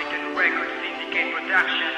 Original Records Syndicate Production.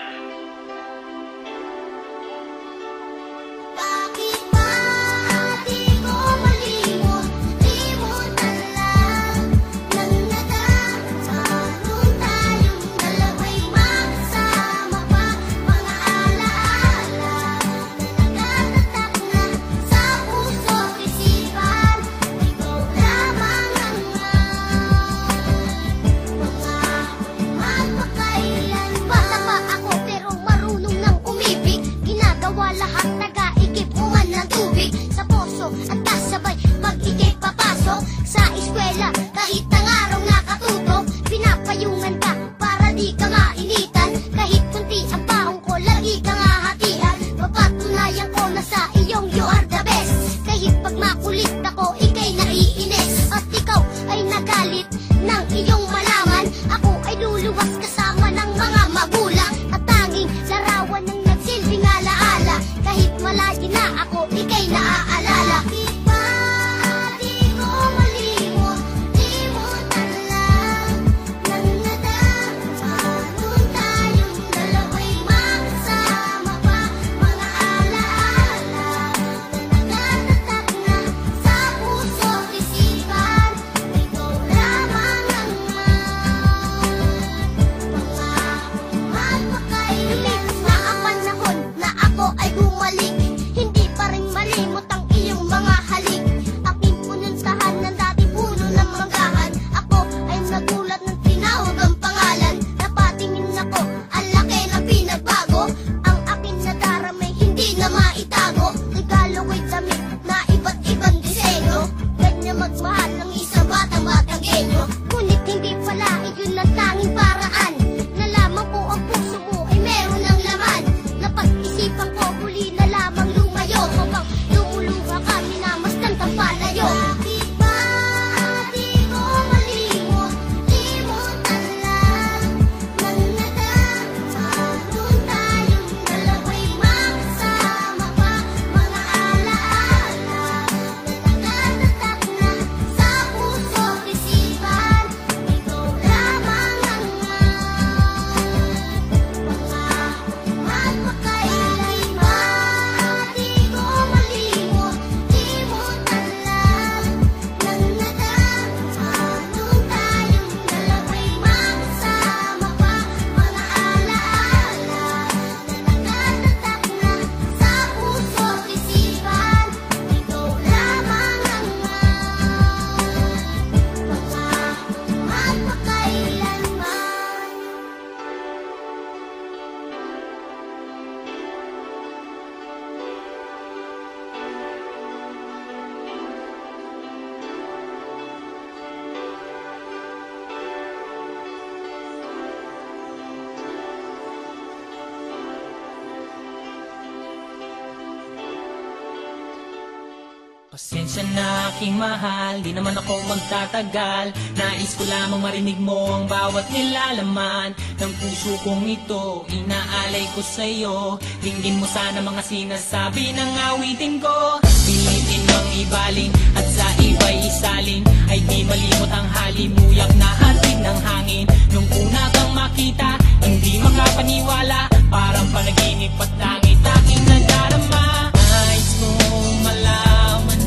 Pasensya na aking mahal, di naman ako magtatagal. Nais ko lamang marinig mo ang bawat nilalaman ng puso kong ito, inaalay ko sa'yo. Dinggin mo sana mga sinasabi ng awitin ko. Pilitin mang ibaling at sa iba'y isalin, ay di malimot ang halimuyak na hatid ng hangin. Nung una kang makita, hindi makapaniwala, parang panaginip at langit aking nadarama. Nais kong malaman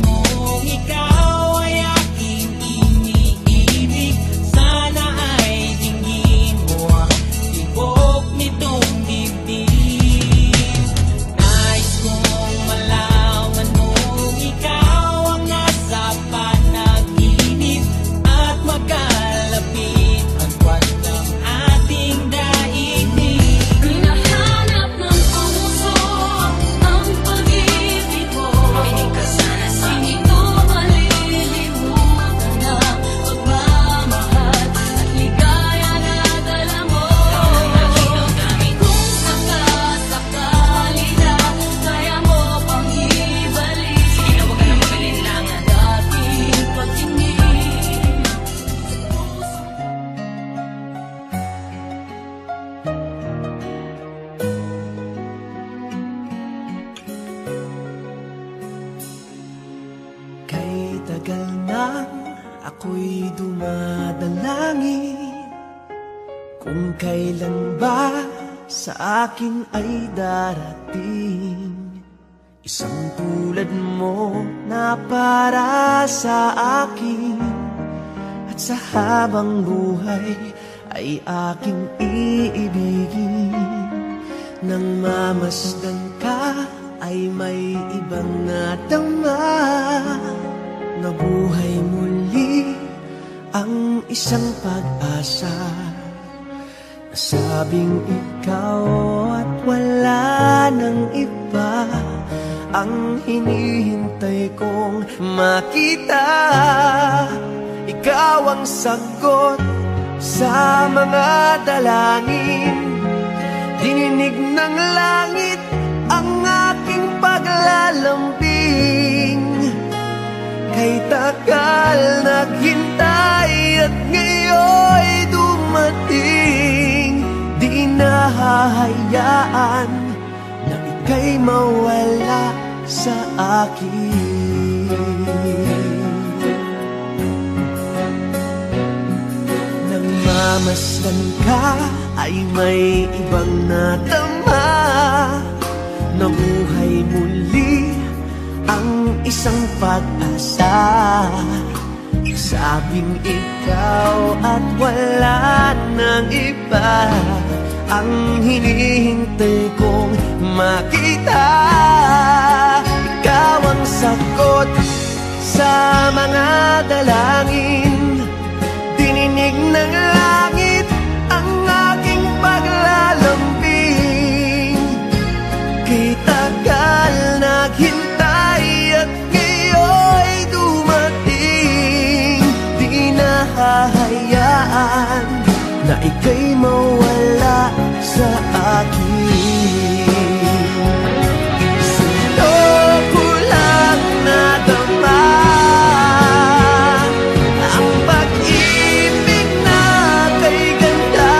ikaw ay aking iniibig. Sana ay dinggin mo ang tibok nitong dibdib. Nais kong malaman mo ikaw ang nasa panaginip at magkalapit ang kwat ng ating daigdig. kailan ba sa akin ay darating isang tulad mo na para sa akin, at sa habang buhay ay aking iibigin. Nang mamasdan ka ay may ibang nadama, nabuhay muli ang isang pag-asa. Nasabing ikaw at wala nang iba ang hinihintay kong makita. Ikaw ang sagot sa mga dalangin, dininig ng langit ang aking paglalambing. Kay tagal naghintay at ngayon'y dumating, di nahahayaan na ika'y mawala sa akin. Nang mamasdan ka ay may ibang natama, nabuhay muli ang isang pag-asa. Sabing ikaw at wala nang iba ang hinihintay kong makita. Ikaw ang sagot sa mga dalangin, dininig ng langit ang aking paglalambing. Kay tagal naghintay at ngayon'y dumating, di nahahayaan na ika'y mawala sa akin. Sa'yo ko lang nadama ang pag-ibig na kay ganda.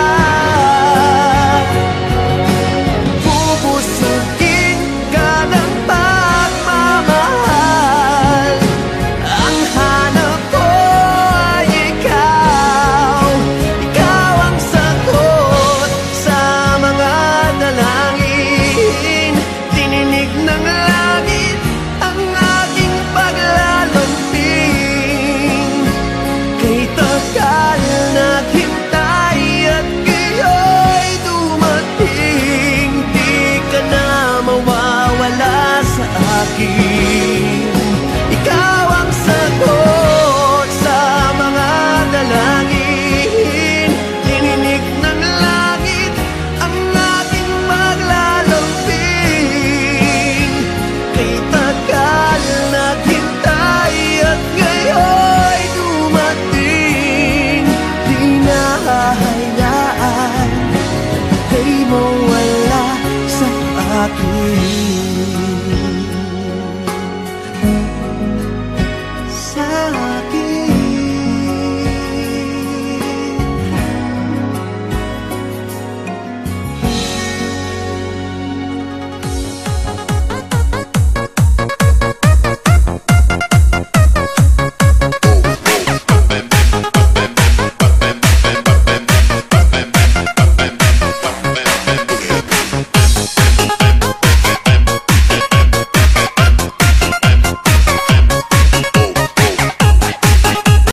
Bubusugin ka ng pagmamahal, ang hanap ko ay ikaw. Ikaw ang sagot sa mga dalangin, dininig ng langit ang aking paglalambing. Kay tagal naghintay at ngayon'y dumating, di ka na mawawala sa akin. Ikaw ang sagot sa mga dalangin, dininig ng langit ang aking paglalambing. Kay tagal naghintay at ngayon'y dumating, di nahahayaan kay mawala sa akin.